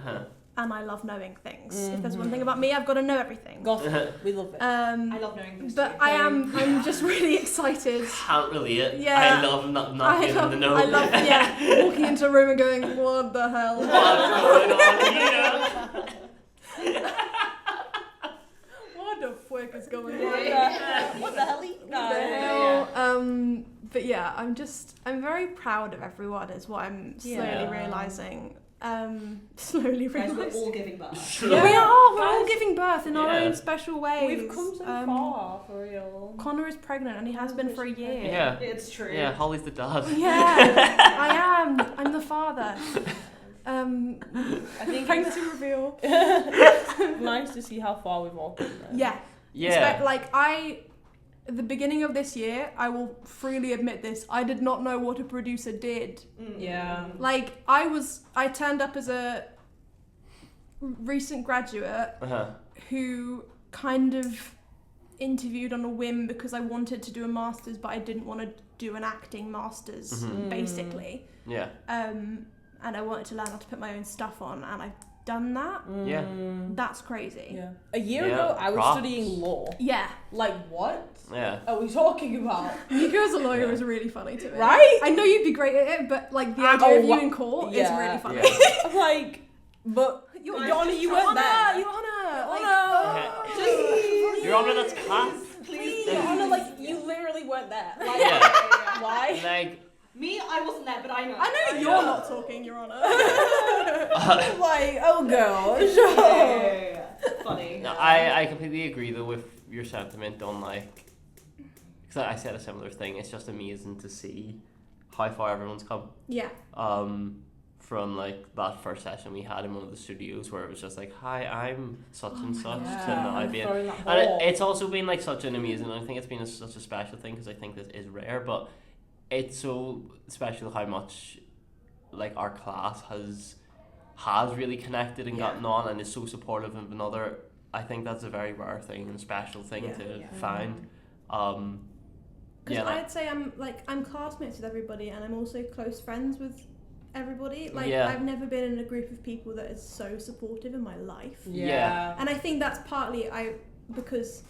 And I love knowing things. If there's one thing about me, I've got to know everything. We love it. I love knowing things but too. I'm just really excited. Can't relate. Yeah. I love not being in the know. I love walking into a room and going, what the hell? What's going on here? What the fuck is going on? What the hell? But yeah, I'm very proud of everyone, is what I'm slowly realising. slowly Guys, we're realised. all giving birth. We're all Guys, giving birth in our own special ways. We've come so far, for real. Connor is pregnant and he has been for a year. Yeah. It's true. Yeah, Holly's the dad. Yeah, I am. I'm the father. I think Pregnancy reveal. it's nice to see how far we've all come. Then. Yeah. Yeah. At the beginning of this year, I will freely admit this, I did not know what a producer did. Yeah. Like, I turned up as a recent graduate who kind of interviewed on a whim because I wanted to do a master's, but I didn't want to do an acting master's, basically. Yeah. And I wanted to learn how to put my own stuff on, and I've done that. Yeah. That's crazy. Yeah. A year ago, I was studying law. Yeah. Like, what Yeah. are we talking about? Nico as a lawyer is really funny to me. Right? I know you'd be great at it, but like the idea of you in court is really funny. Yeah. I'm like, but Your Honour, you weren't there. Your Honour! Like, Please. Your Honour, that's class. Please. Your Honour, like, you literally weren't there. Like, Yeah. why? Like, Me, I wasn't there, but I know. I know you're not talking, Your Honour. Like, oh gosh. Yeah. Funny. no, I completely agree though with your sentiment on like, because I said a similar thing. It's just amazing to see how far everyone's come. Yeah. From like that first session we had in one of the studios where it was just like, hi, I'm such and such to now being, and it's also been like such an amazing. I think it's been such a special thing because I think this is rare, but it's so special how much like our class has really connected and gotten on and is so supportive of another. I think that's a very rare thing and special thing to find. Because I'd say I'm classmates with everybody and I'm also close friends with everybody. Like I've never been in a group of people that is so supportive in my life. Yeah. And I think that's partly because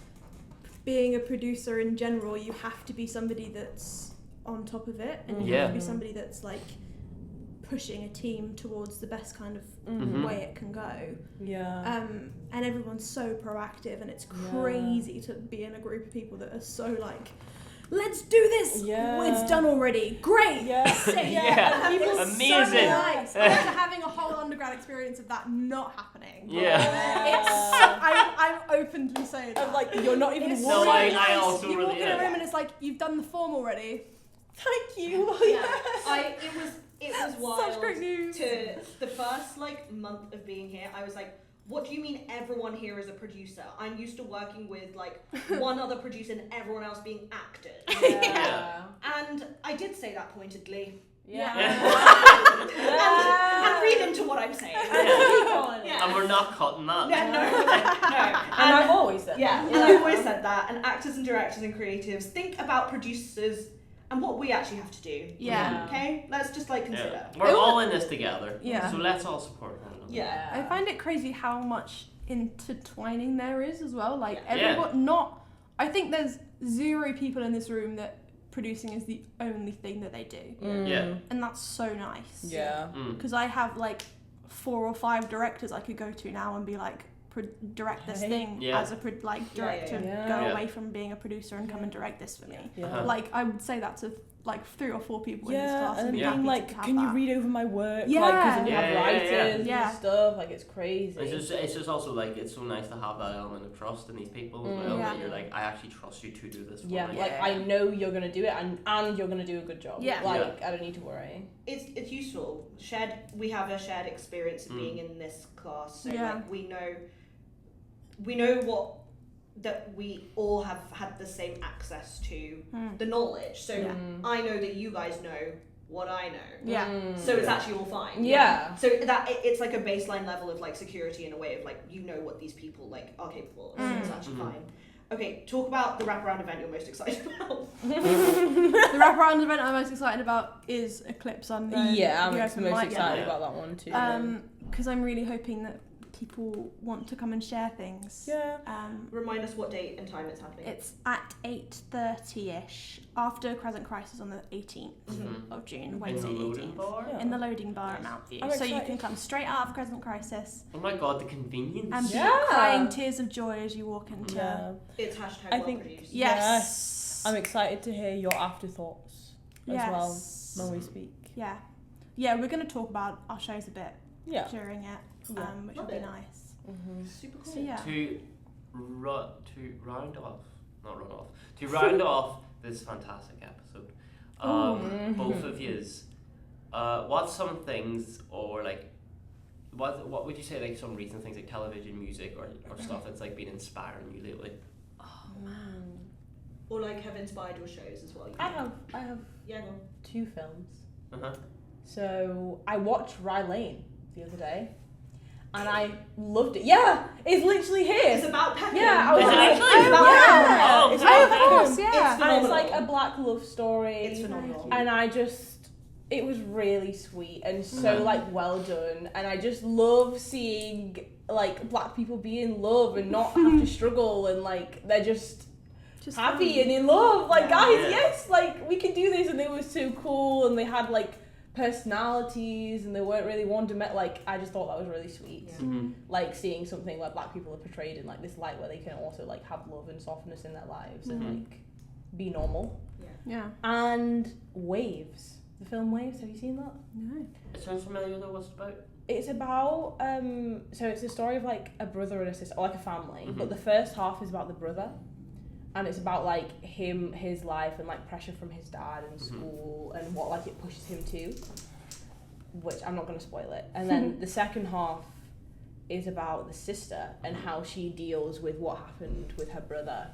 being a producer in general, you have to be somebody that's on top of it, and you have to be somebody that's like pushing a team towards the best kind of way it can go. Yeah. And everyone's so proactive, and it's crazy to be in a group of people that are so like, let's do this. Yeah. It's done already. Great. Yeah. Sick. Yeah. People Amazing. so nice. After having a whole undergrad experience of that not happening. I'm openly saying that. I'm like, you're not even It's worried. No, I also you really walk in a room and it's like, you've done the form already. Thank you. It was wild. Such great news. To the first like month of being here, I was like, what do you mean everyone here is a producer? I'm used to working with like one other producer and everyone else being actors. Yeah. And I did say that pointedly. Yeah. And read into what I'm saying. And we're not cutting that. No. And I've always said that. And I've always said that. And actors and directors and creatives, think about producers and what we actually have to do. Yeah. Okay? Let's just like consider. Yeah. We're all in this together. Yeah. So let's all support one another. Yeah. I find it crazy how much intertwining there is as well. Like Yeah. I think there's 0 people in this room that producing is the only thing that they do. Yeah. And that's so nice. Yeah. Because I have like 4 or 5 directors I could go to now and be like, direct this thing as a director. Go away from being a producer and come and direct this for me. Yeah. Like I would say that to like 3 or 4 people in this class. And be then being happy like, to have can you that. read over my work? Yeah. Like, because we have Yeah. writers Yeah. and stuff. Like, it's crazy. It's just also like, it's so nice to have that element of trust in these people as well. Yeah. That you're like, I actually trust you to do this for Yeah, me. like I know you're gonna do it, and you're gonna do a good job. Yeah. Like I don't need to worry. It's useful. We have a shared experience of being in this class, so like we know what that we all have had the same access to the knowledge. So I know that you guys know what I know. Yeah. So it's actually all fine. Yeah. So that it's like a baseline level of like security in a way of like you know what these people like are capable of. So it's actually fine. Okay, talk about the wraparound event you're most excited about. The wraparound event I'm most excited about is Eclipse Sunday. Yeah, I'm the most open mic. excited about that one too. Because I'm really hoping that people want to come and share things. Yeah. Remind us what date and time it's happening. It's at 8:30ish after Crescent Crisis on the 18th of June, Wednesday the 18th. In the loading bar at Mountview. So you can come straight out of Crescent Crisis Oh my god, the convenience. and be crying tears of joy as you walk into. Yeah. It's hashtag I well think- produced. Yes. I'm excited to hear your afterthoughts as well when we speak. Yeah, we're going to talk about our shows a bit during it, which would be nice. Super cool. So yeah. To round off this fantastic episode, both of yous, what's some things, or like, what would you say, like some recent things like television, music, or stuff that's like been inspiring you lately? Oh man. Or like have inspired your shows as well. I have Yeah, go on. 2 films. Uh-huh. So I watched Rye Lane the other day, and I loved it. Yeah, it's literally here. It's about Peckham. Yeah, I was Is it like, actually? oh, yeah. Oh, It's okay. about Of Peckham. course, yeah. It's And it's phenomenal. like a black love story. It's phenomenal. And it was really sweet and so like well done, and I just love seeing like black people be in love and not have to struggle, and like they're just happy and in love, like guys, yes, like we can do this, and they were so cool, and they had like personalities, and they weren't really one-dimensional. Like I just thought that was really sweet. Like seeing something where black people are portrayed in like this light where they can also like have love and softness in their lives and like be normal. Yeah. And Waves, the film Waves, have you seen that? No. It sounds familiar though. What's it about? It's about so it's a story of like a brother and a sister, or like a family, but the first half is about the brother, and it's about like his life and like pressure from his dad and school and what like it pushes him to, which I'm not going to spoil it. And then the second half is about the sister and how she deals with what happened with her brother,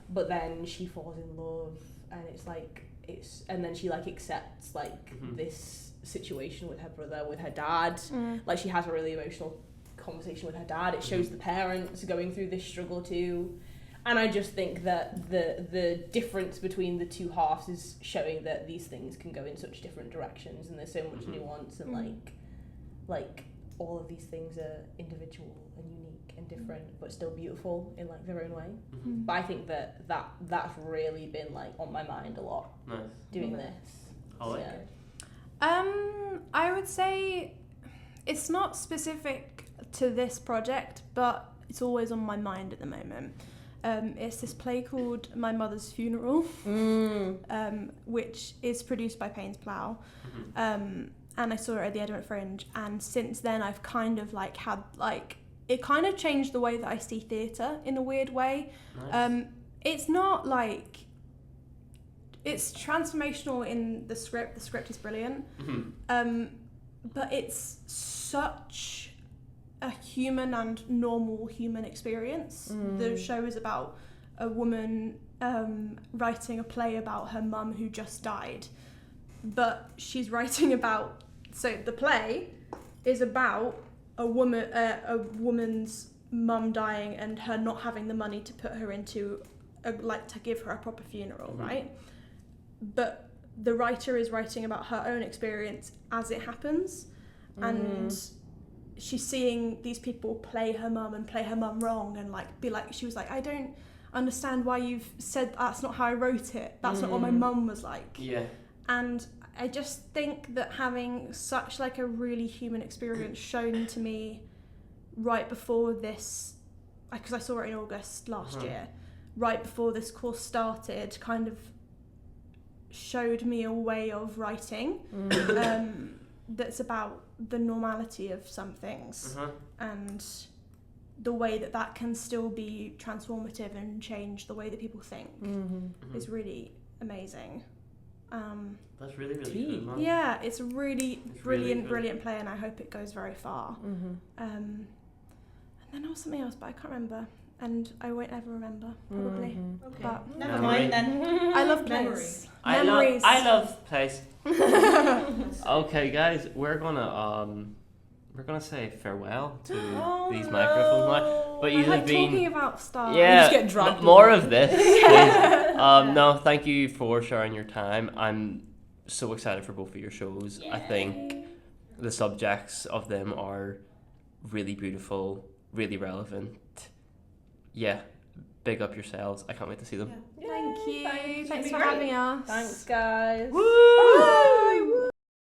but then she falls in love, and and then she like accepts like this situation with her brother, with her dad. Like she has a really emotional conversation with her dad. It shows the parents going through this struggle too, and I just think that the difference between the 2 halves is showing that these things can go in such different directions, and there's so much nuance, and like all of these things are individual and unique and different, but still beautiful in like their own way. But I think that's really been like on my mind a lot. Nice. Doing this. I like it. I would say it's not specific to this project, but it's always on my mind at the moment. It's this play called My Mother's Funeral, which is produced by Payne's Plough. And I saw it at the Edinburgh Fringe, and since then I've kind of like had like, it kind of changed the way that I see theatre in a weird way. Nice. It's not like, it's transformational in the script is brilliant, but it's such a human and normal human experience. The show is about a woman writing a play about her mum who just died, but she's writing about, so the play is about a woman's mum dying and her not having the money to put her into to give her a proper funeral, right? But the writer is writing about her own experience as it happens, and she's seeing these people play her mum and play her mum wrong, and like be like, she was like, I don't understand why you've said that's not how I wrote it, that's not what my mum was like. And I just think that having such like a really human experience shown to me right before this, because I saw it in August last year, right before this course started, kind of showed me a way of writing that's about the normality of some things and the way that can still be transformative and change the way that people think is really amazing. That's really cool, man. Yeah, it's a really brilliant really play, and I hope it goes very far. And then there was something else, but I can't remember, and I won't ever remember, probably. Okay. But Never mind then. I love plays. I love plays. Okay, guys, we're gonna say farewell to these microphones now. But you have been talking about stuff. yeah, just get dragged more of this. Please. No, thank you for sharing your time. I'm so excited for both of your shows. I think the subjects of them are really beautiful, really relevant. Yeah, big up yourselves. I can't wait to see them. Thank you. Thank you. Thanks for having us. Thanks, guys. Woo!